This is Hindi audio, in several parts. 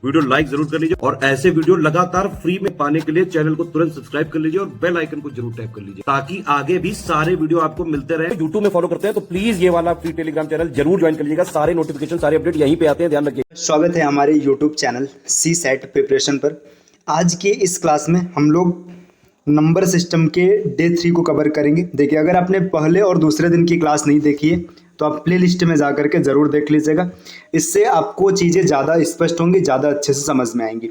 वीडियो लाइक जरूर कर लीजिए और ऐसे वीडियो लगातार फ्री में पाने के लिए चैनल को तुरंत सब्सक्राइब कर लीजिए और बेल आइकन को जरूर टैप कर लीजिए ताकि आगे भी सारे वीडियो आपको मिलते रहे। यूट्यूब में फॉलो करते हैं तो प्लीज ये वाला फ्री टेलीग्राम चैनल जरूर ज्वाइन कर लीजिएगा। सारे नोटिफिकेशन सारे अपडेट यहीं पे आते हैं, ध्यान रखिए। स्वागत है हमारे YouTube channel CSAT preparation पर। आज के इस क्लास में हम लोग नंबर सिस्टम के डे 3 को कवर करेंगे। देखिए, अगर आपने पहले और दूसरे दिन की क्लास नहीं देखी है तो आप प्ले लिस्ट में जा करके ज़रूर देख लीजिएगा। इससे आपको चीज़ें ज़्यादा स्पष्ट होंगी, ज़्यादा अच्छे से समझ में आएंगी।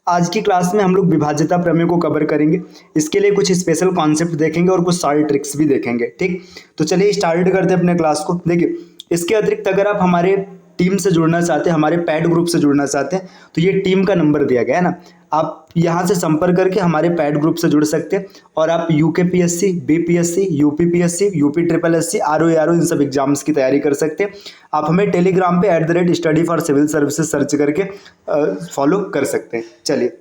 आज की क्लास में हम लोग विभाज्यता प्रमेय को कवर करेंगे। इसके लिए कुछ स्पेशल कॉन्सेप्ट देखेंगे और कुछ सारी ट्रिक्स भी देखेंगे। ठीक, तो चलिए स्टार्ट करते हैं अपने क्लास को। देखिए, इसके अतिरिक्त अगर आप हमारे टीम से जुड़ना चाहते हैं, हमारे पैड ग्रुप से जुड़ना चाहते हैं, तो ये टीम का नंबर दिया गया है ना, आप यहाँ से संपर्क करके हमारे पैड ग्रुप से जुड़ सकते हैं और आप UKPSC, BPSC, UPPSC, UP triple SC, RO इन सब एग्जाम्स की तैयारी कर सकते हैं। आप हमें टेलीग्राम पे @study for civil services search करके फॉलो कर सकते हैं। चलिए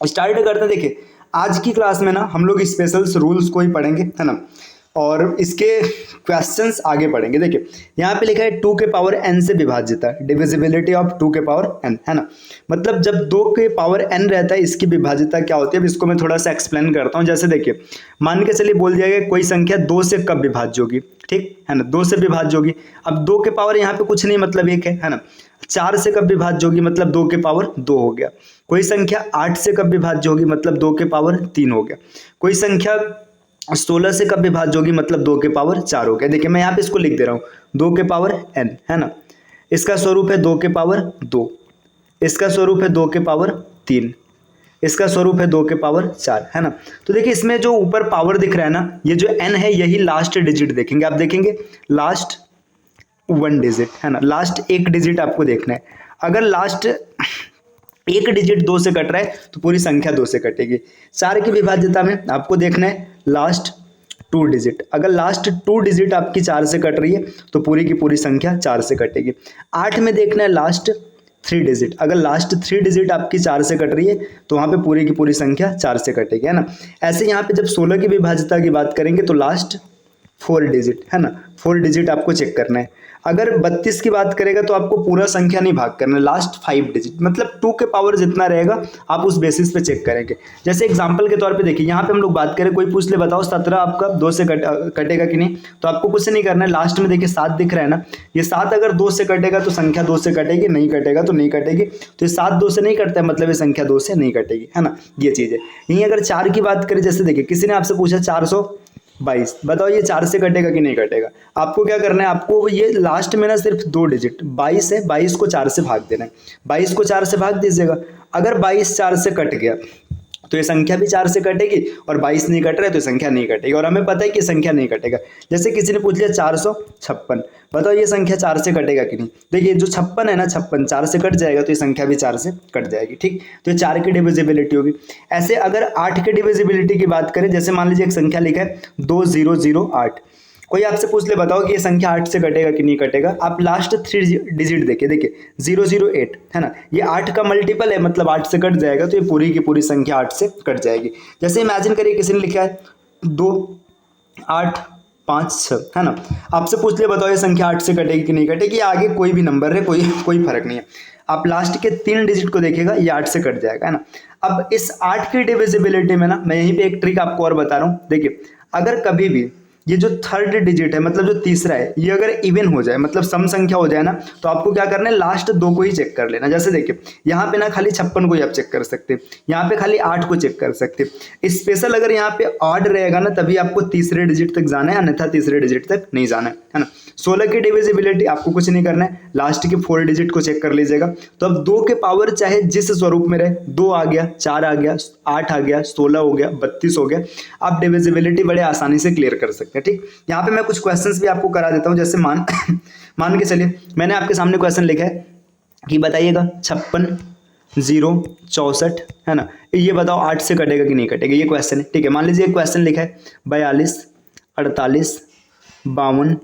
स्टार्ट करते हैं। देखिए, आज की क्लास में ना हम लोग स्पेशल रूल्स को ही पढ़ेंगे, है ना, और इसके क्वेश्चंस आगे पढ़ेंगे। देखिए, यहाँ पे लिखा है 2 के पावर n से विभाज्यता, डिविजिबिलिटी ऑफ 2 के पावर n, है ना। मतलब जब 2 के पावर n रहता है इसकी विभाज्यता क्या होती है, अब इसको मैं थोड़ा सा एक्सप्लेन करता हूँ। जैसे देखिए, मान के चलिए बोल दिया गया कोई संख्या 2 से कब विभाज्य होगी, ठीक है ना, 2 से विभाज्य होगी। अब 2 के पावर यहाँ पे कुछ नहीं, मतलब 1 है ना। 4 से कब विभाज्य होगी, मतलब 2 के पावर 2 हो गया। कोई संख्या 8 से कब विभाज्य होगी, मतलब 2 के पावर 3 हो गया। कोई संख्या 16 से कब विभाज्य होगी, मतलब 2 के पावर 4 हो गया। देखिए, मैं यहाँ पे इसको लिख दे रहा हूँ, 2 के पावर n, है ना। इसका स्वरूप है 2 के पावर 2, इसका स्वरूप है 2 के पावर 3, इसका स्वरूप है 2 के पावर 4, है ना। तो देखिए, इसमें जो ऊपर पावर दिख रहा है ना, ये जो n है यही लास्ट डिजिट देखेंगे। आप देखेंगे लास्ट 1 डिजिट, है ना, लास्ट 1 डिजिट आपको देखना है। अगर लास्ट 1 डिजिट 2 से कट रहा है तो पूरी संख्या 2 से कटेगी। 4 की विभाज्यता में आपको देखना है लास्ट 2 डिजिट। अगर लास्ट 2 डिजिट आपकी 4 से कट रही है तो पूरी की पूरी संख्या 4 से कटेगी। 8 में देखना है लास्ट 3 डिजिट। अगर लास्ट 3 डिजिट आपकी 4 से कट रही है तो वहाँ पे पूरी की पूरी संख्या 4 से कटेगी, है ना। ऐसे यहाँ पे जब 16 की विभाज्यता की बात करेंगे तो लास्ट 4 डिजिट, है ना, 4 डिजिट आपको चेक करना है। अगर 32 की बात करेगा तो आपको पूरा संख्या नहीं भाग करना है, लास्ट 5 डिजिट, मतलब 2 के पावर जितना रहेगा आप उस बेसिस पे चेक करेंगे। जैसे एग्जांपल के तौर पे देखिए, यहाँ पे हम लोग बात करें, कोई पूछ ले बताओ 17 आपका 2 से कटेगा कि नहीं, तो आपको कुछ नहीं करना है। लास्ट में देखिए 7 दिख रहा है ना, ये 7 अगर 2 से कटेगा तो संख्या 2 से कटेगी, नहीं कटेगा तो नहीं कटेगी। तो ये 7 2 से नहीं कटता है, मतलब ये संख्या 2 से नहीं कटेगी, है ना, ये चीज़ है। यहीं अगर 4 की बात करें, जैसे देखिए किसी ने आपसे पूछा 422, बताओ ये 4 से कटेगा कि नहीं कटेगा। आपको क्या करना है, आपको ये लास्ट में ना सिर्फ 2 डिजिट 22 है, 22 को 4 से भाग देना है। 22 को 4 से भाग दीजिएगा। अगर 22 4 से कट गया तो ये संख्या भी 4 से कटेगी, और 22 नहीं कट रहा है तो संख्या नहीं कटेगी, और हमें पता है कि संख्या नहीं कटेगा। जैसे किसी ने पूछ लिया 456, बताओ ये संख्या 4 से कटेगा कि नहीं। देखिए, जो 56 है ना, 56 4 से कट जाएगा तो ये संख्या भी 4 से कट जाएगी, ठीक। तो ये 4 की डिविजिबिलिटी होगी। ऐसे अगर 8 की डिविजिबिलिटी की बात करें, जैसे मान लीजिए एक संख्या लिखा है 2008, कोई आपसे पूछ ले बताओ कि ये संख्या 8 से कटेगा कि नहीं कटेगा। आप लास्ट 3 डिजिट देखिए 008, है ना, ये 8 का मल्टीपल है, मतलब 8 से कट जाएगा तो ये पूरी की पूरी संख्या 8 से कट जाएगी। जैसे इमेजिन करिए किसी ने लिखा है 2 8 5 6, है ना, आपसे पूछ ले बताओ ये संख्या 8 से कटेगी कि नहीं कटेगी। आगे कोई भी नंबर है, कोई फर्क नहीं है, आप लास्ट के 3 डिजिट को देखिएगा, ये 8 से कट जाएगा, है ना। अब इस 8 की डिविजिबिलिटी में ना मैं यहीं पे एक ट्रिक आपको और बता रहा हूँ। देखिए, अगर कभी भी ये जो 3rd डिजिट है, मतलब जो तीसरा है, ये अगर इवन हो जाए, मतलब सम संख्या हो जाए ना, तो आपको क्या करना है, लास्ट 2 को ही चेक कर लेना। जैसे देखिए, यहाँ पे ना खाली 56 को ही आप चेक कर सकते हैं, यहाँ पे खाली 8 को चेक कर सकते हैं। स्पेशल अगर यहाँ पे ऑड रहेगा ना, तभी आपको तीसरे डिजिट तक जाना है, अन्यथा तीसरे डिजिट तक नहीं जाना है ना। 16 की डिविजिबिलिटी आपको कुछ नहीं करना है, लास्ट के 4 डिजिट को चेक कर लीजिएगा। तो अब 2 के पावर चाहे जिस स्वरूप में रहे, 2 आ गया, 4 आ गया, 8 आ गया, 16 हो गया, 32 हो गया, आप डिविजिबिलिटी बड़े आसानी से क्लियर कर सकते हैं, ठीक। यहाँ पे मैं कुछ क्वेश्चंस भी आपको करा देता हूँ। जैसे मान के चलिए मैंने आपके सामने क्वेश्चन लिखा है कि बताइएगा 56 0 64, है ना, ये बताओ 8 से कटेगा कि नहीं कटेगा, ये क्वेश्चन है, ठीक है। मान लीजिए एक क्वेश्चन लिखा है 42 48 52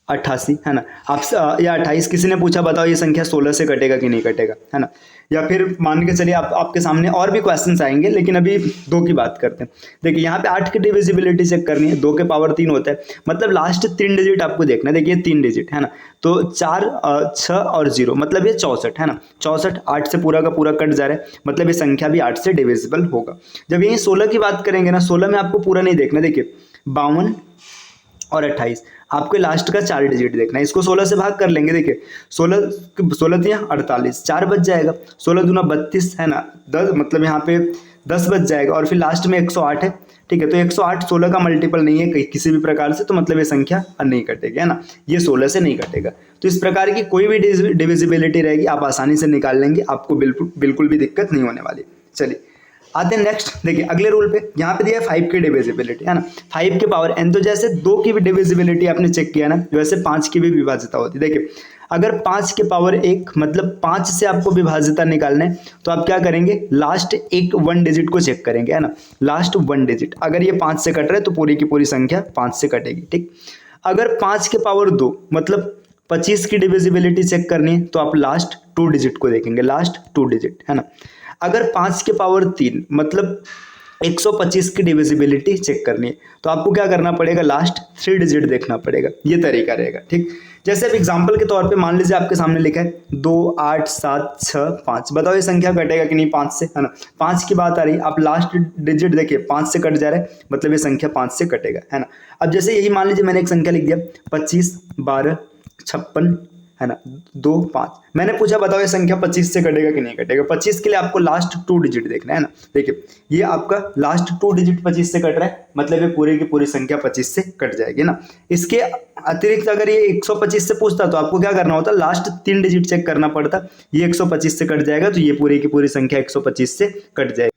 88 है ना। आप या 28, किसी ने पूछा बताओ ये संख्या 16 से कटेगा कि नहीं कटेगा, है ना। या फिर मान के चलिए आपके सामने और भी क्वेश्चंस आएंगे, लेकिन अभी 2 की बात करते हैं। देखिए यहाँ पे 8 की डिविजिबिलिटी चेक करनी है, 2 के पावर 3 होता है, मतलब लास्ट 3 डिजिट आपको देखना है। देखिए 3 डिजिट है ना, तो 4 6 और 0, मतलब ये 64 है ना। 64 8 से पूरा का पूरा कट जा रहा है, मतलब ये संख्या भी 8 से डिविजिबल होगा। जब यही 16 की बात करेंगे ना, 16 में आपको पूरा नहीं देखना। देखिए 52 और 28, आपको लास्ट का 4 डिजिट देखना है। इसको 16 से भाग कर लेंगे। देखिए 16 16 48, 4 बच जाएगा। 16 दूना 32 है ना, 10, मतलब यहाँ पे 10 बच जाएगा, और फिर लास्ट में 108 है। ठीक है, तो 108 16 का मल्टीपल नहीं है किसी भी प्रकार से, तो मतलब ये संख्या नहीं कटेगी, है ना। ये 16 से नहीं कटेगा। तो इस प्रकार की कोई भी डिविजिबिलिटी रहेगी आप आसानी से निकाल लेंगे, आपको बिल्कुल भी दिक्कत नहीं होने वाली। चलिए आते हैं नेक्स्ट। देखिए अगले रूल पे, यहाँ पे दिया है 5 की डिविजिबिलिटी, है ना। 5 के पावर n, तो जैसे 2 की भी डिविजिबिलिटी आपने चेक किया ना, वैसे 5 की भी विभाज्यता होती है। देखिए अगर 5 के पावर 1 मतलब 5 से आपको विभाज्यता निकालना है, तो आप क्या करेंगे, लास्ट एक 1 डिजिट को चेक करेंगे, है ना। लास्ट 1 डिजिट अगर ये 5 से कट रहा है तो पूरी की पूरी संख्या 5 से कटेगी। ठीक, अगर 5 के पावर 2 मतलब 25 की डिविजिबिलिटी चेक करनी है, तो आप लास्ट 2 डिजिट को देखेंगे, लास्ट 2 डिजिट, है ना। अगर 5 के पावर 3 मतलब 125 की डिविजिबिलिटी चेक करनी है, तो आपको क्या करना पड़ेगा, लास्ट 3 डिजिट देखना पड़ेगा। ये तरीका रहेगा। ठीक, जैसे अब एग्जांपल के तौर पे मान लीजिए आपके सामने लिखा है 2 8 7 6 5, बताओ ये संख्या कटेगा कि नहीं 5 से, है ना। 5 की बात आ रही है, आप लास्ट डिजिट देखिए 5 से कट जा रहा है, मतलब ये संख्या 5 से कटेगा, है ना। अब जैसे यही मान लीजिए मैंने एक संख्या लिख दिया 25 12 56, है ना, 2 5, मैंने पूछा बताओ ये संख्या 25 से कटेगा कि नहीं कटेगा। 25 के लिए आपको लास्ट 2 डिजिट देखना है ना। देखिए ये आपका लास्ट 2 डिजिट 25 से कट रहा है, मतलब ये पूरी की पूरी संख्या 25 से कट जाएगी ना। इसके अतिरिक्त अगर ये 125 से पूछता तो आपको क्या करना होता, लास्ट 3 डिजिट चेक करना पड़ता। ये 125 से कट जाएगा तो ये पूरी की पूरी संख्या 125 से कट जाएगी।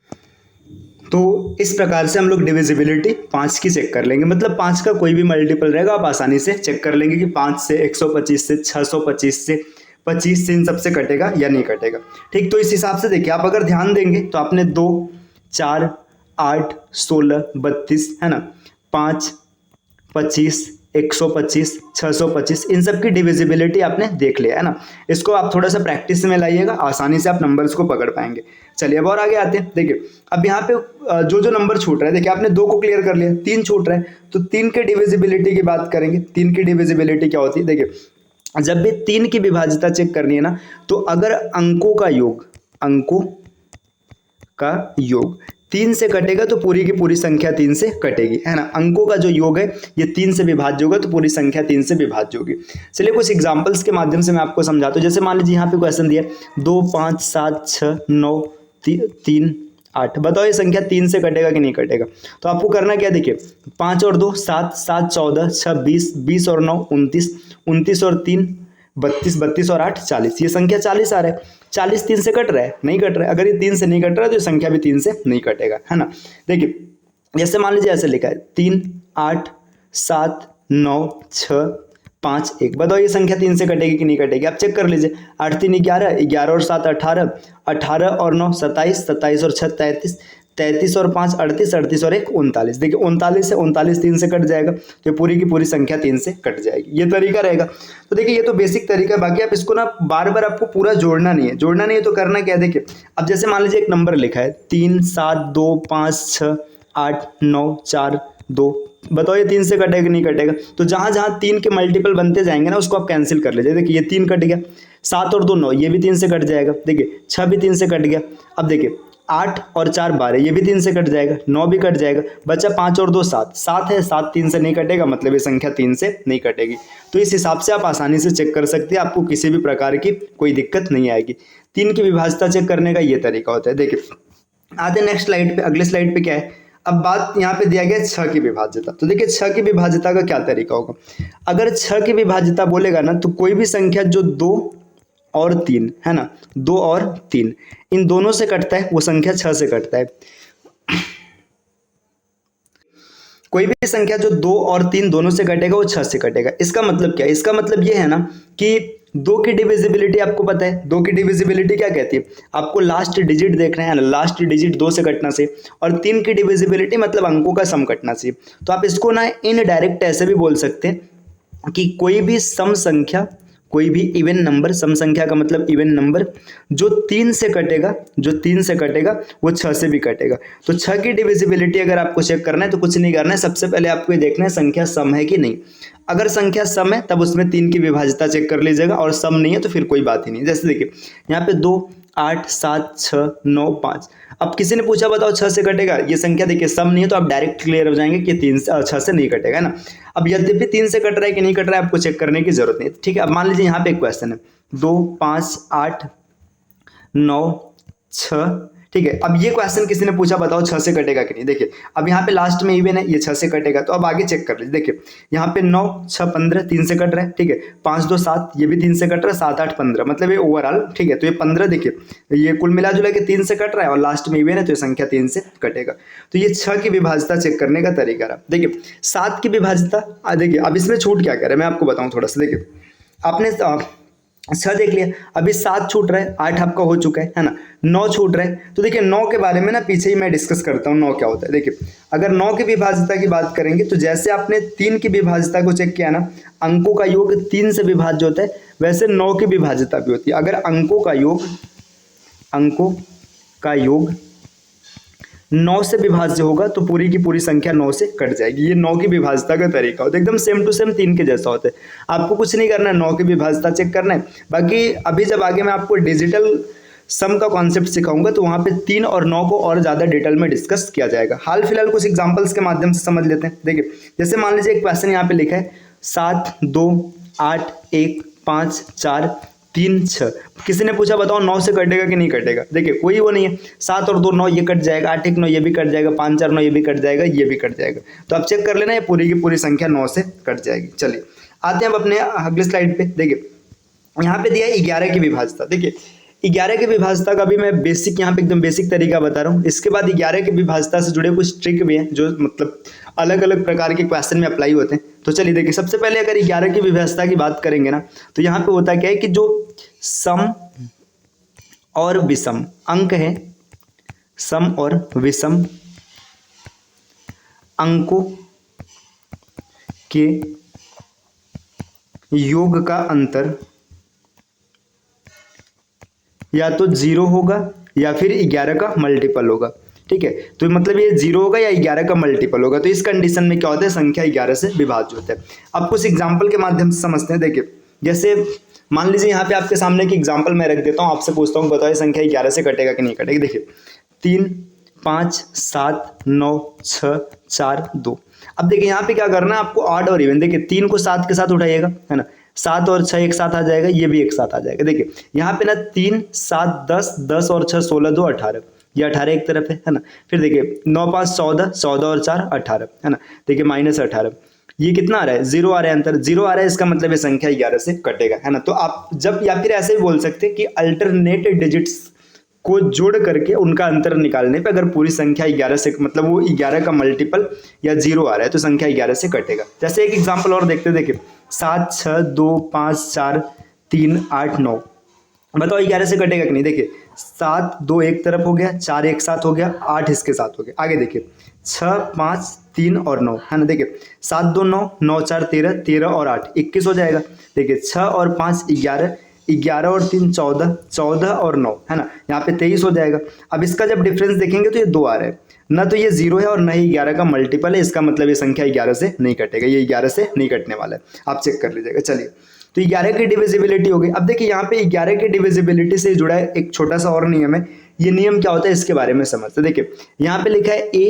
तो इस प्रकार से हम लोग डिविजिबिलिटी 5 की चेक कर लेंगे, मतलब 5 का कोई भी मल्टीपल रहेगा आप आसानी से चेक कर लेंगे कि 5 से 125 से 625 से 25 से इन सबसे कटेगा या नहीं कटेगा। ठीक, तो इस हिसाब से देखिए आप अगर ध्यान देंगे तो आपने 2 4 8 16 32, है ना, 5 25 125 625 इन सब की डिविजिबिलिटी आपने देख लिया, है ना। इसको आप थोड़ा सा प्रैक्टिस में लाइएगा, आसानी से आप नंबर्स को पकड़ पाएंगे। चलिए अब और आगे आते हैं। देखिए अब यहाँ पे जो जो नंबर छूट रहा है, देखिए आपने 2 को क्लियर कर लिया, 3 छूट रहा है, तो 3 के डिविजिबिलिटी की बात करेंगे। 3 की डिविजिबिलिटी क्या होती है, देखिए जब भी 3 की विभाज्यता चेक करनी है ना, तो अगर अंकों का योग 3 से कटेगा तो पूरी की पूरी संख्या 3 से कटेगी, है ना। अंकों का जो योग है ये 3 से विभाज्य होगा तो पूरी संख्या 3 से विभाज्य होगी। चलिए कुछ एग्जांपल्स के माध्यम से मैं आपको समझाता हूँ। जैसे मान लीजिए यहाँ पे क्वेश्चन दिया 2 5 7 6 9 3 8, बताओ ये संख्या 3 से कटेगा कि नहीं कटेगा। तो आपको करना क्या, देखिए 5 और 2 7 7 14 26 20 और 9 29 29 और 3 32 32 और 8 40, ये संख्या 40 आ रहा है। 40 3 से कट रहा है, नहीं कट रहा है। अगर ये 3 से नहीं कट रहा है तो ये संख्या भी 3 से नहीं कटेगा, है ना। देखिए जैसे मान लीजिए ऐसे लिखा है 3 8 7 9 6 5 1, बताओ ये संख्या 3 से कटेगी कि नहीं कटेगी। आप चेक कर लीजिए 8 3 11 11 और 7 18 18 और 9 27 27 और 6 33 33 और 5 38 38 और 1 39, देखिए 39 से 39 3 से कट जाएगा तो ये पूरी की पूरी संख्या 3 से कट जाएगी। ये तरीका रहेगा। तो देखिए ये तो बेसिक तरीका है, बाकी आप इसको ना बार बार आपको पूरा जोड़ना नहीं है तो करना क्या है, देखिए अब जैसे मान लीजिए एक नंबर लिखा है 3 7 2 5 6 8 9 4 2, बताओ ये 3 से कटेगा कि नहीं कटेगा। तो जहां जहां 3 के मल्टीपल बनते जाएंगे ना उसको आप कैंसिल कर लीजिए। देखिए ये 3 कट गया, 7 और 2 9, ये भी 3 से कट जाएगा। देखिए 6 भी 3 से कट गया। अब देखिए 8 और 4 12, ये भी 3 से कट जाएगा। 9 भी कट जाएगा, बचा 5 और 2 7, 7 है, 7 3 से नहीं कटेगा, मतलब ये संख्या 3 से नहीं कटेगी। तो इस हिसाब से आप आसानी से चेक कर सकते हैं, आपको किसी भी प्रकार की कोई दिक्कत नहीं आएगी। 3 की विभाज्यता चेक करने का ये तरीका होता है। देखिए आते नेक्स्ट स्लाइड पे, अगले स्लाइड पे क्या है, अब बात यहाँ पे दिया गया है 6 की विभाज्यता। तो देखिए 6 की विभाज्यता का क्या तरीका होगा। अगर 6 की विभाज्यता बोलेगा ना तो कोई भी संख्या जो 2 और 3 है ना, 2 और 3 इन दोनों से कटता है वो संख्या 6 से कटता है। कोई भी संख्या जो 2 और 3 दोनों से कटेगा वो 6 से कटेगा। इसका मतलब क्या है, इसका मतलब ये है ना कि 2 की डिविजिबिलिटी आपको पता है। 2 की डिविजिबिलिटी क्या कहती है, आपको लास्ट डिजिट देखना है ना, लास्ट डिजिट 2 से कटना से। और 3 की डिविजिबिलिटी मतलब अंकों का सम कटना से। तो आप इसको ना इनडायरेक्ट ऐसे भी बोल सकते हैं कि कोई भी सम संख्या, कोई भी इवन नंबर, सम संख्या का मतलब इवन नंबर, जो 3 से कटेगा, जो 3 से कटेगा वो 6 से भी कटेगा। तो 6 की डिविजिबिलिटी अगर आपको चेक करना है तो कुछ नहीं करना है, सबसे पहले आपको ये देखना है संख्या सम है कि नहीं। अगर संख्या सम है तब उसमें 3 की विभाज्यता चेक कर लीजिएगा, और सम नहीं है तो फिर कोई बात ही नहीं। जैसे देखिए यहाँ पे 2, 8, 7, 6, 9, 5। अब किसी ने पूछा बताओ 6 से कटेगा, ये संख्या देखिए सम नहीं है तो आप डायरेक्ट क्लियर हो जाएंगे कि 6 से नहीं कटेगा, है ना। अब यद्यपि 3 से कट रहा है कि नहीं कट रहा है आपको चेक करने की जरूरत नहीं, ठीक है। अब मान लीजिए यहाँ पे एक क्वेश्चन है 2, 5, 8, 9, 6, ठीक है। अब ये क्वेश्चन किसी ने पूछा बताओ 6 से कटेगा कि नहीं। देखिए अब यहाँ पे लास्ट में इवन है, ये 6 से कटेगा, तो अब आगे चेक कर लीजिए। देखिए यहाँ पे 9, 6, 15 3 से कट रहा है, ठीक है। 5, 2, 7 ये भी 3 से कट रहा है, 7, 8, 15 मतलब ये ओवरऑल, ठीक है। तो ये 15 देखिए ये कुल मिला जुला के 3 से कट रहा है और लास्ट में इवन है तो ये संख्या 3 से कटेगा। तो ये 6 की विभाज्यता चेक करने का तरीका रहा। देखिए 7 की विभाज्यता, देखिए अब इसमें छूट क्या कह रहा है मैं आपको बताऊँ थोड़ा सा। देखिए आपने 6 देख लिया, अभी 7 छूट रहा है, 8 आपका हो चुका है ना, 9 छूट रहा है। तो देखिए 9 के बारे में ना पीछे ही मैं डिस्कस करता हूँ 9 क्या होता है। देखिए अगर 9 की विभाज्यता की बात करेंगे तो जैसे आपने 3 की विभाज्यता को चेक किया ना, अंकों का योग 3 से विभाज्य होता है, वैसे 9 की विभाज्यता भी होती है। अगर अंकों का योग 9 से विभाज्य होगा तो पूरी की पूरी संख्या 9 से कट जाएगी। ये 9 की विभाज्यता का तरीका होता है, एकदम सेम टू सेम 3 के जैसा होता है। आपको कुछ नहीं करना है, 9 की विभाज्यता चेक करना है। बाकी अभी जब आगे मैं आपको डिजिटल सम का कॉन्सेप्ट सिखाऊंगा तो वहाँ पे 3 और 9 को और ज़्यादा डिटेल में डिस्कस किया जाएगा। हाल फिलहाल कुछ एग्जाम्पल्स के माध्यम से समझ लेते हैं। देखिए जैसे मान लीजिए एक क्वेश्चन यहाँ पे लिखा है 7, 2, 8, 1, 5, 4, 3, 6। किसी ने पूछा बताओ 9 से कटेगा कि नहीं कटेगा। देखिए कोई वो नहीं है, 7 और 2 9 ये कट जाएगा, 8 1 9 ये भी कट जाएगा, 5 4 9 ये भी कट जाएगा, ये भी कट जाएगा। तो आप चेक कर लेना ये पूरी की पूरी संख्या 9 से कट जाएगी। चलिए आते हैं अब अपने अगले स्लाइड पे। देखिए यहाँ पे दिया है 11 की विभाज्यता। देखिए 11 की विभाज्यता का भी मैं बेसिक यहाँ पे एकदम बेसिक तरीका बता रहा हूँ। इसके बाद 11 की विभाज्यता से जुड़े कुछ ट्रिक भी हैं जो मतलब अलग अलग प्रकार के क्वेश्चन में अप्लाई होते हैं। तो चलिए देखिए सबसे पहले अगर 11 की विभाज्यता की बात करेंगे ना तो यहाँ पे होता क्या है कि जो सम और विषम अंक है, सम और विषम अंकों के योग का अंतर या तो 0 होगा या फिर 11 का मल्टीपल होगा, ठीक है। तो मतलब ये 0 होगा या 11 का मल्टीपल होगा। तो इस कंडीशन में क्या होता है, संख्या 11 से विभाज्य होता है। अब कुछ एग्जाम्पल के माध्यम से समझते हैं। देखिए जैसे मान लीजिए यहाँ पे आपके सामने एक एग्जाम्पल मैं रख देता हूँ, आपसे पूछता हूँ बताइए संख्या 11 से कटेगा कि नहीं कटेगा। देखिए 3, 5, 7, 9, 6, 4, 2। अब देखिए यहाँ पे क्या करना है आपको, ऑड और इवन। देखिए 3 को 7 के साथ उठाइएगा, है ना, 7 और 6 एक साथ आ जाएगा, ये भी एक साथ आ जाएगा। देखिए यहाँ पे ना 3, 7, 10, 10 और 6 16, 2 18, ये 18 एक तरफ है ना। फिर देखिए 9, 5, 14, 14 और 4 18, है ना। देखिए -18, ये कितना आ रहा है, 0 आ रहा है, अंतर 0 आ रहा है, इसका मतलब ये संख्या 11 से कटेगा, है ना। तो आप जब या फिर ऐसे भी बोल सकते हैं कि अल्टरनेट डिजिट्स को जोड़ करके उनका अंतर निकालने पे अगर पूरी संख्या 11 से मतलब वो 11 का मल्टीपल या 0 आ रहा है तो संख्या 11 से कटेगा। जैसे एक एग्जांपल और देखते हैं। देखिए 7, 6, 2, 5, 4, 3, 8, 9। बताओ 11 से कटेगा कि नहीं। देखिए 7 2 एक तरफ हो गया, 4 एक साथ हो गया, 8 इसके साथ हो गया। आगे देखिए 6, 5, 3 और 9, है ना। देखिए 7 2 9, 9 4 13, 13 और 8 21 हो जाएगा। देखिए 6 और 5 11, 11 और 3 14, 14 और 9, है ना, यहाँ पे 23 हो जाएगा। अब इसका जब डिफरेंस देखेंगे तो ये 2 आ रहा है ना, तो ये 0 है और ना ही 11 का मल्टीपल है, इसका मतलब ये संख्या 11 से नहीं कटेगा, ये 11 से नहीं कटने वाला है, आप चेक कर लीजिएगा। चलिए तो 11 की डिविजिबिलिटी हो गई। अब देखिए यहाँ पे 11 की डिविजिबिलिटी से जुड़ा है एक छोटा सा और नियम है। ये नियम क्या होता है इसके बारे में समझते। देखिए यहाँ पे लिखा है A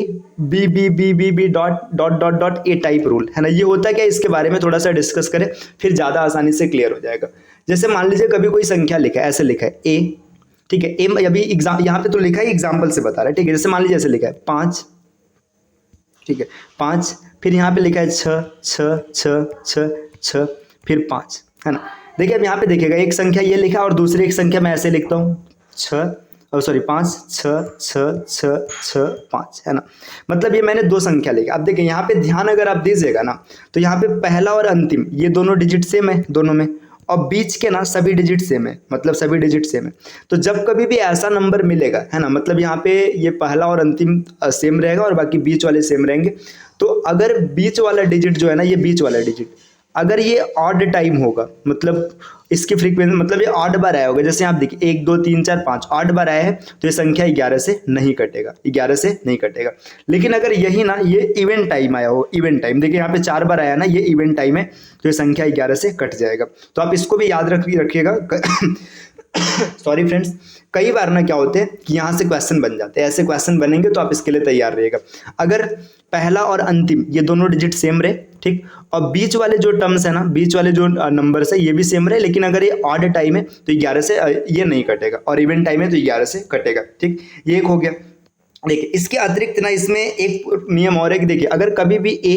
B B B B B dot A type rule, है ना। ये होता है क्या, इसके बारे में थोड़ा सा डिस्कस करें फिर ज़्यादा आसानी से क्लियर हो जाएगा। जैसे मान लीजिए कभी कोई संख्या लिखा है, ऐसे लिखा है A, ठीक है। A अभी एग्जाम यहाँ पे तो लिखा है, एग्जाम्पल से बता रहा है, ठीक है। जैसे मान लीजिए ऐसे लिखा है 5, ठीक है 5, फिर यहाँ पे लिखा है 6 6 6 6 6, फिर 5, है ना। देखिए अब यहाँ पे देखिएगा एक संख्या ये लिखा और दूसरी एक संख्या मैं ऐसे लिखता हूँ 5 6 6 6 6 5, है ना। मतलब ये मैंने 2 संख्या लिखा। अब देखिए यहाँ पे ध्यान अगर आप दीजिएगा ना तो यहाँ पे पहला और अंतिम ये दोनों डिजिट सेम है दोनों में, और बीच के ना सभी डिजिट सेम है, मतलब सभी डिजिट सेम है। तो जब कभी भी ऐसा नंबर मिलेगा, है ना, मतलब यहाँ पे ये पहला और अंतिम सेम रहेगा और बाकी बीच वाले सेम रहेंगे। तो अगर बीच वाला डिजिट जो है ना, ये बीच वाला डिजिट अगर ये ऑड टाइम होगा, मतलब इसकी फ्रीक्वेंसी, मतलब ये ऑड बार आया होगा, जैसे आप देखिए 1 2 3 4 5 ऑड बार आया है, तो ये संख्या 11 से नहीं कटेगा, 11 से नहीं कटेगा। लेकिन अगर यही ना ये इवेंट टाइम आया हो, इवेंट टाइम देखिए यहाँ पे 4 बार आया ना, ये इवेंट टाइम है, तो ये संख्या 11 से कट जाएगा। तो आप इसको भी याद रखिएगा। सॉरी फ्रेंड्स, कई बार ना क्या होते हैं कि यहाँ से क्वेश्चन बन जाते हैं, ऐसे क्वेश्चन बनेंगे तो आप इसके लिए तैयार रहिएगा। अगर पहला और अंतिम ये दोनों डिजिट सेम रहे, ठीक, और बीच वाले जो टर्म्स है ना, बीच वाले जो नंबर्स है ये भी सेम रहे, लेकिन अगर ये ऑड टाइम है तो 11 से ये नहीं कटेगा, और इवेंट टाइम है तो 11 से कटेगा, ठीक, ये एक हो गया। देखिए इसके अतिरिक्त ना इसमें एक नियम और है कि देखिए अगर कभी भी A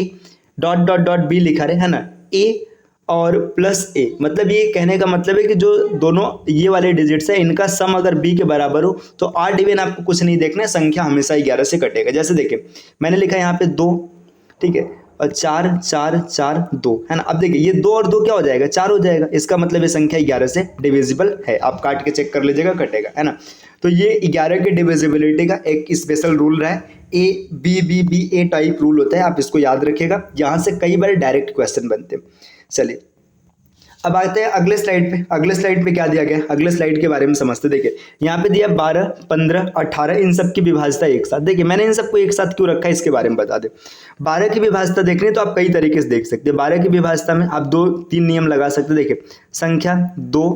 dot dot dot B लिखा रहे है ना, ए और प्लस ए, मतलब ये कहने का मतलब है कि जो दोनों ये वाले डिजिट्स है इनका सम अगर बी के बराबर हो तो ऑड इवन आपको कुछ नहीं देखना है, संख्या हमेशा 11 से कटेगा। जैसे देखिए मैंने लिखा है यहाँ पे 2, ठीक है, और 4 4 4 2 है ना। अब देखिए ये 2 और 2 क्या हो जाएगा, 4 हो जाएगा, इसका मतलब ये संख्या 11 से डिविजिबल है। आप काट के चेक कर लीजिएगा, कटेगा, है ना। तो ये 11 के डिविजिबिलिटी का एक स्पेशल रूल रहा है, ए टाइप रूल होता है, आप इसको याद रखिएगा। यहाँ से कई बार डायरेक्ट क्वेश्चन बनते हैं। चलिए अब आते हैं अगले स्लाइड पे। अगले स्लाइड पे क्या दिया गया, अगले स्लाइड के बारे में समझते। देखिए यहाँ पे दिया 12 15 18, इन सब की विभाज्यता एक साथ। देखिए मैंने इन सबको एक साथ क्यों रखा है इसके बारे में बता दे। 12 की विभाज्यता देखनी है तो आप कई तरीके से देख सकते हैं। 12 की विभाज्यता में आप 2-3 नियम लगा सकते हैं। देखिए संख्या 2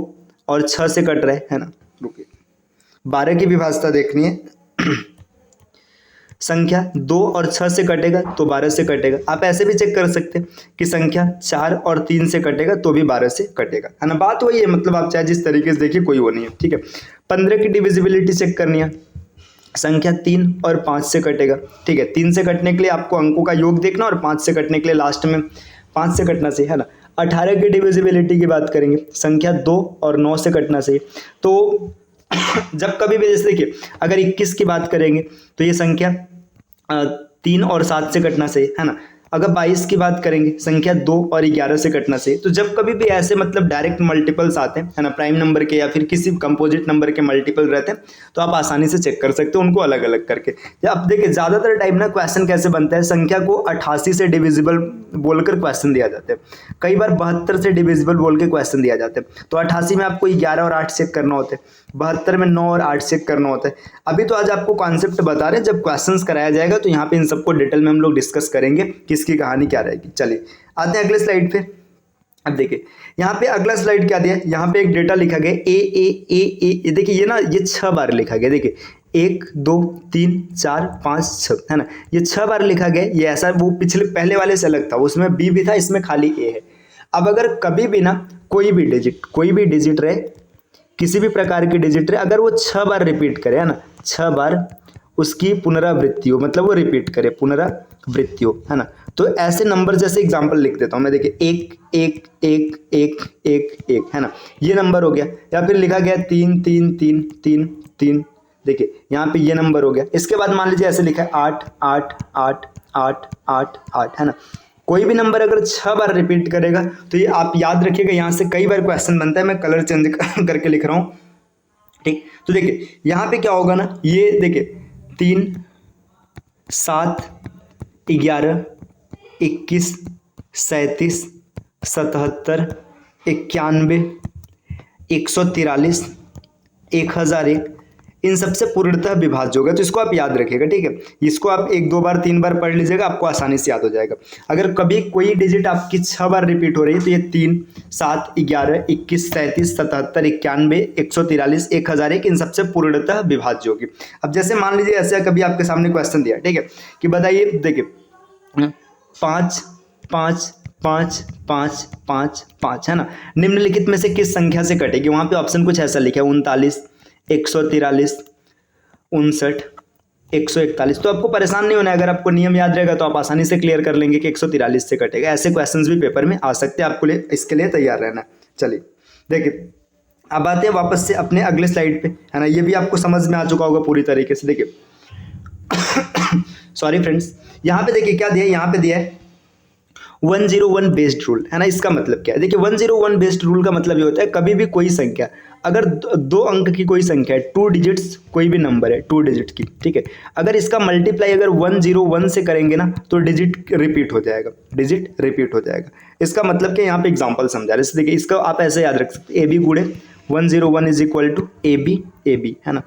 और 6 से कट रहा है ना, रुकिए, 12 की विभाज्यता देखनी है। संख्या 2 और 6 से कटेगा तो 12 से कटेगा। आप ऐसे भी चेक कर सकते हैं कि संख्या 4 और 3 से कटेगा तो भी 12 से कटेगा, है ना। बात वही है, मतलब आप चाहे जिस तरीके से देखिए कोई वो नहीं है, ठीक है। 15 की डिविजिबिलिटी चेक करनी है, संख्या 3 और 5 से कटेगा, ठीक है। 3 से कटने के लिए आपको अंकों का योग देखना और 5 से कटने के लिए लास्ट में 5 से कटना चाहिए, है ना। 18 की डिविजिबिलिटी की बात करेंगे, संख्या 2 और 9 से कटना चाहिए। तो जब कभी भी जैसे देखिए अगर 21 की बात करेंगे तो ये संख्या 3 और 7 से कटना चाहिए, है ना। अगर 22 की बात करेंगे संख्या 2 और 11 से कटना चाहिए। तो जब कभी भी ऐसे मतलब डायरेक्ट मल्टीपल्स आते हैं, है ना, प्राइम नंबर के या फिर किसी कंपोजिट नंबर के मल्टीपल रहते हैं, तो आप आसानी से चेक कर सकते हो उनको अलग अलग करके। अब देखिए ज़्यादातर टाइम ना क्वेश्चन कैसे बनता है, संख्या को 88 से डिविजिबल बोलकर क्वेश्चन दिया जाता है, कई बार 72 से डिविजिबल बोल के क्वेश्चन दिया जाता है। तो 88 में आपको 11 और 8 चेक करना होता है, 72 में 9 और 8 चेक करना होता है। अभी तो आज आपको कॉन्सेप्ट बता रहे हैं, जब क्वेश्चंस कराया जाएगा तो यहाँ पे इन सबको डिटेल में हम लोग डिस्कस करेंगे कि इसकी कहानी क्या रहेगी। चलिए आते हैं अगले स्लाइड पे। अब देखिए यहाँ पे अगला स्लाइड क्या दिया है, यहाँ पे एक डेटा लिखा गया ए। देखिए ये ना ये 6 बार लिखा गया। देखिए 1 2 3 4 5 6, है ना, ये 6 बार लिखा गया। ये ऐसा वो पिछले पहले वाले से अलग था, उसमें बी भी था, इसमें खाली ए है। अब अगर कभी भी ना कोई भी डिजिट रहे, किसी भी प्रकार की डिजिट रहे, अगर वो 6 बार रिपीट करे, है ना, 6 बार उसकी पुनरावृत्ति हो, मतलब वो रिपीट करे, पुनरावृत्ति हो, है ना। तो ऐसे नंबर जैसे एग्जांपल लिख देता हूँ मैं। देखिए 1 1 1 1 1 1, है ना, ये नंबर हो गया। या फिर लिखा गया 3 3 3 3 3, देखिए यहाँ पे ये नंबर हो गया। इसके बाद मान लीजिए ऐसे लिखा है 8 8 8 8 8 8, है ना। कोई भी नंबर अगर 6 बार रिपीट करेगा तो ये आप याद रखिएगा, यहाँ से कई बार क्वेश्चन बनता है। मैं कलर चेंज करके लिख रहा हूँ, ठीक। तो देखिए यहाँ पे क्या होगा ना, ये देखिए 3 7 11 21 37 77 91 143 1001, इन सबसे पूर्णतः विभाज्य होगा। तो इसको आप याद रखिएगा, ठीक है। इसको आप 1 2 बार 3 बार पढ़ लीजिएगा, आपको आसानी से याद हो जाएगा। अगर कभी कोई डिजिट आपकी 6 बार रिपीट हो रही है तो ये 3 7 11 21 37 77 91 143 1001, इन सबसे पूर्णतः विभाज्य होगी। अब जैसे मान लीजिए ऐसे कभी आपके सामने क्वेश्चन दिया, ठीक है, कि बताइए, देखिए 5 5 5 5 5 5, है ना, निम्नलिखित में से किस संख्या से कटेगी। वहां पे ऑप्शन कुछ ऐसा लिखा है 39 143 59 141। तो आपको परेशान नहीं होना है, अगर आपको नियम याद रहेगा तो आप आसानी से क्लियर कर लेंगे कि 143 से कटेगा। ऐसे क्वेश्चंस भी पेपर में आ सकते हैं, आपको इसके लिए तैयार रहना है। चलिए देखिए अब आते हैं वापस से अपने अगले स्लाइड पे, है ना। ये भी आपको समझ में आ चुका होगा पूरी तरीके से। देखिए सॉरी फ्रेंड्स, यहाँ पे देखिए क्या दिया है, यहाँ पे दिया है 101 बेस्ड रूल, है ना। इसका मतलब क्या है, देखिए 101 बेस्ड रूल का मतलब ये होता है कभी भी कोई संख्या अगर दो अंक की कोई संख्या है, 2 डिजिट्स कोई भी नंबर है 2 डिजिट की, ठीक है, अगर इसका मल्टीप्लाई अगर 101 से करेंगे ना तो डिजिट रिपीट हो जाएगा, डिजिट रिपीट हो जाएगा। इसका मतलब कि यहाँ पे एग्जांपल समझा रहे, देखिए इसका आप ऐसे याद रख सकते, ए बी गुणे 101 is equal to A B, है ना।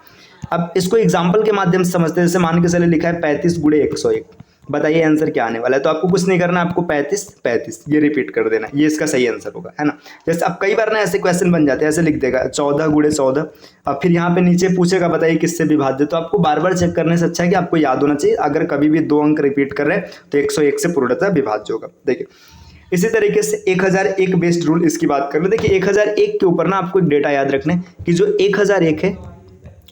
अब इसको एग्जाम्पल के माध्यम से समझते हैं, जैसे मान के चले लिखा है 35 गुणे 101, बताइए आंसर क्या आने वाला है। तो आपको कुछ नहीं करना, आपको 35 ये रिपीट कर देना, ये इसका सही आंसर होगा, है ना। जैसे अब कई बार ना ऐसे क्वेश्चन बन जाते हैं, ऐसे लिख देगा 14 गुणे 14, अब फिर यहाँ पे नीचे पूछेगा बताइए किससे विभाज्य, तो आपको बार बार चेक करने से अच्छा है कि आपको याद होना चाहिए, अगर कभी भी 2 अंक रिपीट कर रहे हैं तो 101 से पूर्णतः विभाज्य होगा। देखिए इसी तरीके से 1001 बेस्ड रूल, इसकी बात कर लो। देखिए 1001 के ऊपर ना आपको एक डेटा याद रखना है कि जो 1001 है,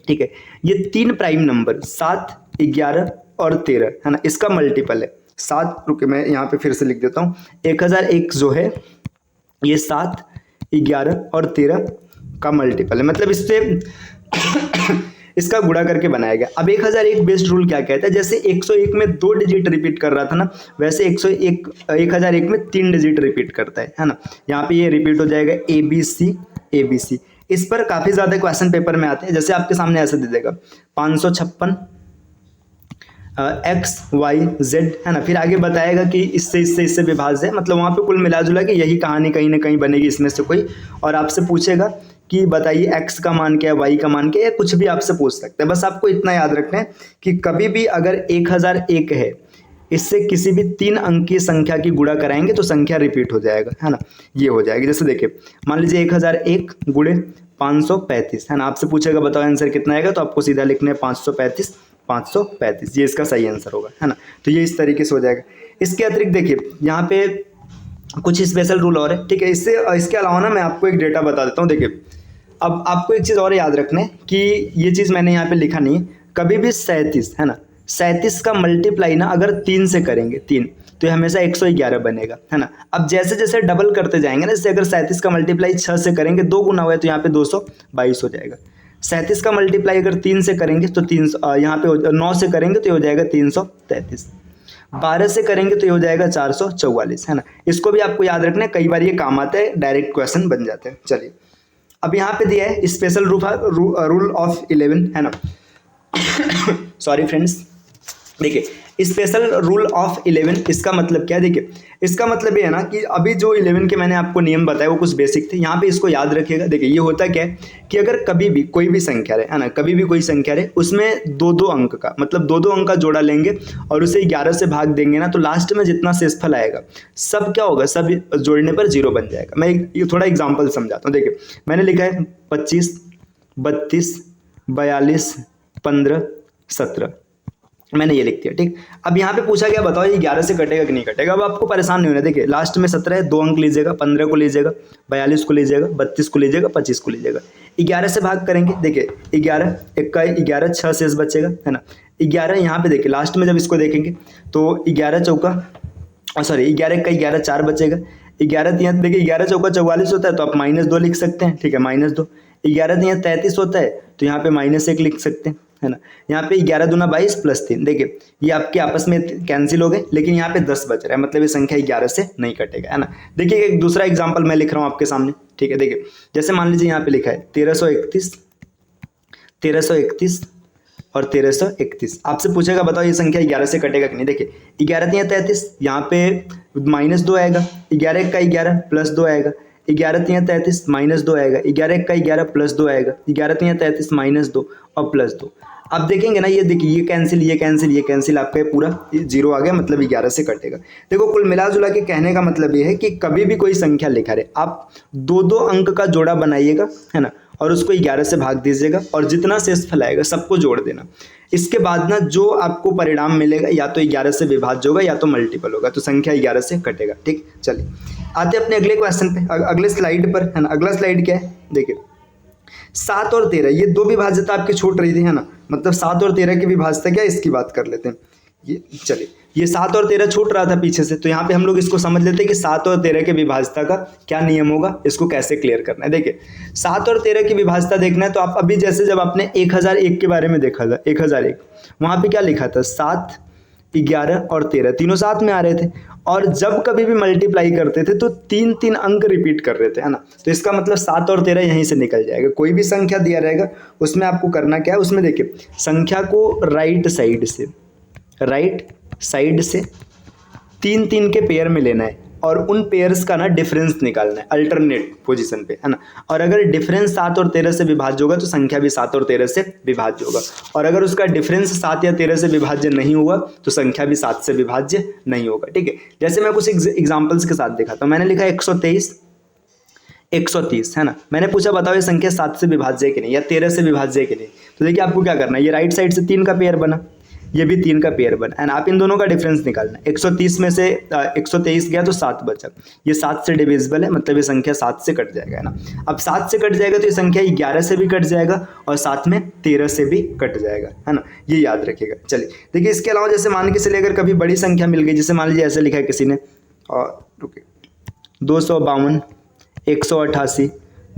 ठीक है, ये 3 प्राइम नंबर 7, 11 और 13, है ना, इसका मल्टीपल है 7। रुके मैं यहाँ पे फिर से लिख देता हूँ, 1001 जो है ये 7, 11 और 13 का मल्टीपल है, मतलब इससे इसका गुणा करके बनाया गया। अब 1001 बेस्ड रूल क्या कहता है, जैसे 101 में 2 डिजिट रिपीट कर रहा था ना, वैसे 1001 में 3 डिजिट रिपीट करता है ना। यहाँ पे ये रिपीट हो जाएगा ABC। इस पर काफी ज्यादा क्वेश्चन पेपर में आते हैं, जैसे आपके सामने ऐसे दे देगा 556 XYZ, है ना, फिर आगे बताएगा कि इससे विभाज्य है, मतलब वहाँ पे कुल मिला जुला के यही कहानी कहीं ना कहीं बनेगी इसमें से कोई, और आपसे पूछेगा कि बताइए x का मान क्या है, y का मान क्या है, कुछ भी आपसे पूछ सकते हैं। बस आपको इतना याद रखना है कि कभी भी अगर 1001 है, इससे किसी भी 3 अंकीय संख्या की गुणा कराएंगे तो संख्या रिपीट हो जाएगा, है ना, ये हो जाएगी। जैसे देखिए मान लीजिए 1001 गुणे 535, है ना, आपसे पूछेगा बताओ आंसर कितना आएगा, तो आपको सीधा लिखना है 535, ये इसका सही आंसर होगा, है ना। तो ये इस तरीके से हो जाएगा। इसके अतिरिक्त देखिए यहाँ पे कुछ स्पेशल रूल और है, ठीक है। इसके अलावा ना मैं आपको एक डेटा बता देता हूँ। देखिए अब आपको एक चीज़ और याद रखना है कि ये चीज़ मैंने यहाँ पे लिखा नहीं है, कभी भी 37, है ना, 37 का मल्टीप्लाई ना अगर 3 से करेंगे 3, तो ये हमेशा 111 बनेगा, है ना। अब जैसे जैसे डबल करते जाएंगे ना, जैसे अगर 37 का मल्टीप्लाई 6 से करेंगे, 2 गुना हुआ है तो यहाँ पे 222 हो जाएगा। 37 का मल्टीप्लाई अगर 3 से करेंगे तो 300, यहाँ पे 9 से करेंगे तो ये हो जाएगा 333, 12 से करेंगे तो ये हो जाएगा 444, है ना। इसको भी आपको याद रखना है, कई बार ये काम आता है, डायरेक्ट क्वेश्चन बन जाते हैं। चलिए अब यहाँ पे दिया है स्पेशल रूल ऑफ 11, है ना। सॉरी फ्रेंड्स, देखिए स्पेशल रूल ऑफ 11 इसका मतलब क्या है। देखिए इसका मतलब ये है ना कि अभी जो 11 के मैंने आपको नियम बताए वो कुछ बेसिक थे, यहाँ पे इसको याद रखिएगा। देखिए ये होता क्या है कि अगर कभी भी कोई भी संख्या रहे, है ना, कभी भी कोई संख्या रहे, उसमें 2-2 अंक का मतलब 2-2 अंक का जोड़ा लेंगे और उसे 11 से भाग देंगे ना, तो लास्ट में जितना शेषफल आएगा सब क्या होगा, सब जोड़ने पर 0 बन जाएगा। मैं ये थोड़ा एग्जाम्पल समझाता हूँ। देखिए मैंने लिखा है 25, 32, 42, 15, 17, मैंने ये लिख दिया, ठीक। अब यहाँ पे पूछा गया बताओ ये 11 से कटेगा कि नहीं कटेगा। अब आपको परेशान नहीं होना। देखिए लास्ट में 17 है, 2 अंक लीजिएगा, 15 को लीजिएगा, 42 को लीजिएगा, 32 को लीजिएगा, 25 को लीजिएगा, 11 से भाग करेंगे। देखिए 11 1 11, 6 शेष बचेगा, है ना। 11 यहाँ पे देखिए लास्ट में जब इसको देखेंगे तो 11 चौका 11 1 11, 4 बचेगा। 11 यहाँ देखिए 11 चौका 44 होता है, तो आप -2 लिख सकते हैं, ठीक है, -2। 11 यहाँ 33 होता है, तो यहाँ पे -1 लिख सकते हैं, है ना। यहाँ पे 11 दूना 22 + 3, देखिए ये आपके आपस में कैंसिल हो गए, लेकिन यहाँ पे 10 बच रहा है, मतलब ये संख्या 11 से नहीं कटेगा, है ना। देखिए एक दूसरा एग्जांपल मैं लिख रहा हूँ आपके सामने, ठीक है। देखिए जैसे मान लीजिए यहाँ पे लिखा है 1331 और 1331, आपसे पूछेगा बताओ ये संख्या 11 से कटेगा कि नहीं। देखिए 11 यहाँ 33, यहाँ पे -2 आएगा, 11 1 11 +2 आएगा, 11 यहाँ 33 -2 आएगा, 11 1 11 +2 आएगा, 11 यहाँ 33 -2 और +2। अब देखेंगे ना, ये देखिए ये कैंसिल, आपका पूरा 0 आ गया, मतलब 11 से कटेगा। देखो कुल मिला जुला के कहने का मतलब ये है कि कभी भी कोई संख्या लिखा रहे, आप 2-2 अंक का जोड़ा बनाइएगा, है ना, और उसको 11 से भाग दीजिएगा और जितना शेषफल आएगा सबको जोड़ देना। इसके बाद ना जो आपको परिणाम मिलेगा या तो 11 से विभाज्य होगा या तो मल्टीपल होगा, तो संख्या 11 से कटेगा, ठीक। चलिए आते हैं अपने अगले क्वेश्चन पे, अगले स्लाइड पर, है ना। अगला स्लाइड क्या है, देखिए 7 और 13 ये 2 विभाज्यता आपकी छूट रही थी, है ना, मतलब 7 और 13 की विभाज्यता क्या है इसकी बात कर लेते हैं। ये चलिए ये 7 और 13 छूट रहा था पीछे से, तो यहाँ पे हम लोग इसको समझ लेते हैं कि 7 और 13 के विभाज्यता का क्या नियम होगा, इसको कैसे क्लियर करना है। देखिए 7 और 13 की विभाज्यता देखना है तो आप अभी जैसे जब आपने 1001 के बारे में देखा था, 1001 वहाँ पे क्या लिखा था, 7 11 और 13 तीनों साथ में आ रहे थे, और जब कभी भी मल्टीप्लाई करते थे तो 3 अंक रिपीट कर रहे थे, है ना। तो इसका मतलब 7 और 13 यहीं से निकल जाएगा। कोई भी संख्या दिया रहेगा उसमें आपको करना क्या है, उसमें देखिए संख्या को राइट साइड से 3 के पेयर में लेना है और उन पेयर्स का ना डिफरेंस निकालना है अल्टरनेट पोजीशन पे, है ना। और अगर डिफरेंस 7 और 13 से विभाज्य होगा तो संख्या भी 7 और 13 से विभाज्य होगा, और अगर उसका डिफरेंस 7 या 13 से विभाज्य नहीं हुआ तो संख्या भी 7 से विभाज्य नहीं होगा, ठीक है। जैसे मैं कुछ एग्जांपल्स के साथ दिखाता हूँ। मैंने लिखा 123 130, है ना। मैंने पूछा बताओ ये संख्या 7 से विभाज्य है कि नहीं या 13 से विभाज्य है कि नहीं। तो देखिए आपको क्या करना है, ये राइट साइड से 3 का पेयर बना, ये भी 3 का पेयर बना, एंड आप इन दोनों का डिफरेंस निकालना है। 130 में से 123 गया तो 7 बचा, ये 7 से डिविजिबल है, मतलब ये संख्या 7 से कट जाएगा, है ना। अब 7 से कट जाएगा तो ये संख्या 11 से भी कट जाएगा और साथ में 13 से भी कट जाएगा, है ना। ये याद रखिएगा। चलिए देखिए इसके अलावा जैसे मान के चलिए अगर कभी बड़ी संख्या मिल गई, जैसे मान लीजिए ऐसे लिखा है किसी ने, और रुकिए 252 188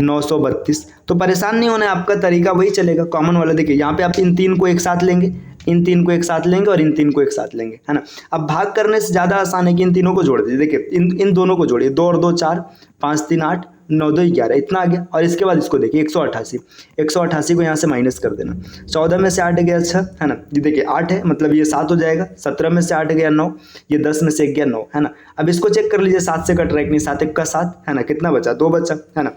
932, तो परेशान नहीं होना है, आपका तरीका वही चलेगा कॉमन वाला। देखिए यहाँ पे आप इन 3 को एक साथ लेंगे, इन 3 को एक साथ लेंगे और इन 3 को एक साथ लेंगे, है ना। अब भाग करने से ज़्यादा आसान है कि इन तीनों को जोड़ दीजिए। देखिए इन दोनों को जोड़िए, 2 और 2 4, 5 3 8, 9 2 11, इतना आ गया। और इसके बाद इसको देखिए 188 को यहाँ से माइनस कर देना, 14 में से 8 गया 6, है ना। ये देखिए 8 है मतलब ये 7 हो जाएगा, 17 में से 8 गया 9, ये 10 में से 1 गया 9, है ना। अब इसको चेक कर लीजिए 7 से कट रहा है कि नहीं, 7 1 का 7, है ना। कितना बचा, 2 बचा, है ना।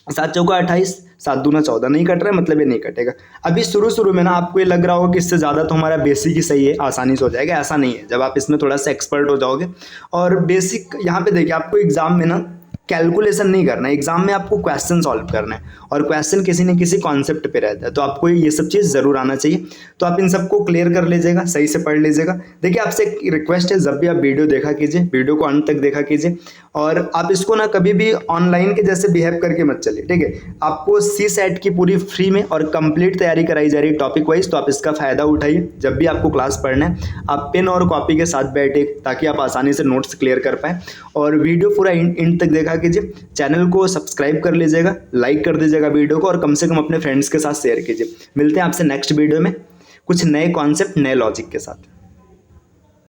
7 चौका 28, 7 दूना 14, नहीं कट रहा है मतलब ये नहीं कटेगा। अभी शुरू में ना आपको ये लग रहा होगा कि इससे ज़्यादा तो हमारा बेसिक ही सही है, आसानी से हो जाएगा। ऐसा नहीं है, जब आप इसमें थोड़ा सा एक्सपर्ट हो जाओगे। और बेसिक यहाँ पे देखिए आपको एग्जाम में ना कैलकुलेशन नहीं करना है, एग्जाम में आपको क्वेश्चन सॉल्व करना है, और क्वेश्चन किसी न किसी कॉन्सेप्ट पे रहता है, तो आपको ये सब चीज़ ज़रूर आना चाहिए। तो आप इन सबको क्लियर कर लीजिएगा, सही से पढ़ लीजिएगा। देखिए आपसे एक रिक्वेस्ट है, जब भी आप वीडियो देखा कीजिए, वीडियो को अंत तक देखा कीजिए, और आप इसको ना कभी भी ऑनलाइन के जैसे बिहेव करके मत चलिए, ठीक है। आपको CSET की पूरी फ्री में और कंप्लीट तैयारी कराई जा रही है टॉपिक वाइज, तो आप इसका फ़ायदा उठाइए। जब भी आपको क्लास पढ़ना है आप पेन और कॉपी के साथ बैठे, ताकि आप आसानी से नोट्स क्लियर कर पाएँ। और वीडियो पूरा इंड तक देखा कीजिए, चैनल को सब्सक्राइब कर लीजिएगा, लाइक कर दीजिएगा वीडियो को, और कम से कम अपने फ्रेंड्स के साथ शेयर कीजिए। मिलते हैं आपसे नेक्स्ट वीडियो में कुछ नए कॉन्सेप्ट, नए लॉजिक के साथ।